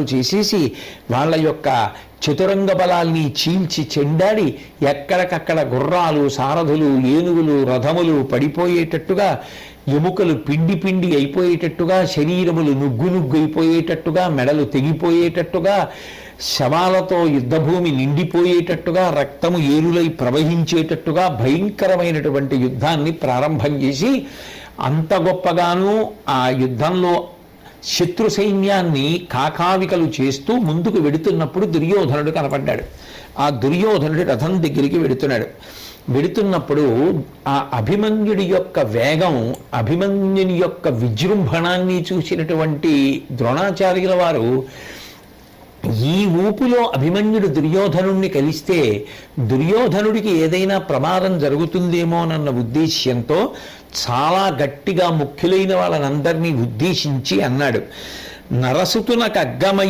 చేసేసి వాళ్ళ యొక్క చతురంగ బలాల్ని చీల్చి చెండాడి ఎక్కడికక్కడ గుర్రాలు సారథులు ఏనుగులు రథములు పడిపోయేటట్టుగా ఎముకలు పిండి పిండి అయిపోయేటట్టుగా శరీరములు నుగ్గు నుగ్గు అయిపోయేటట్టుగా మెడలు తెగిపోయేటట్టుగా శవాలతో యుద్ధభూమి నిండిపోయేటట్టుగా రక్తము ఏరులై ప్రవహించేటట్టుగా భయంకరమైనటువంటి యుద్ధాన్ని ప్రారంభం చేసి అంత గొప్పగాను ఆ యుద్ధంలో శత్రు సైన్యాన్ని కాకావికలు చేస్తూ ముందుకు వెడుతున్నప్పుడు దుర్యోధనుడు కనపడ్డాడు. ఆ దుర్యోధనుడు రథం దగ్గరికి వెడుతున్నప్పుడు ఆ అభిమన్యుడి యొక్క వేగం, అభిమన్యుని యొక్క విజృంభణాన్ని చూసినటువంటి ద్రోణాచార్యుల వారు ఈ ఊపులో అభిమన్యుడు దుర్యోధనుణ్ణి కలిస్తే దుర్యోధనుడికి ఏదైనా ప్రమాదం జరుగుతుందేమోనన్న ఉద్దేశ్యంతో చాలా గట్టిగా ముఖ్యులైన వాళ్ళనందరినీ ఉద్దేశించి అన్నాడు, నరసుతునకు అగ్గమై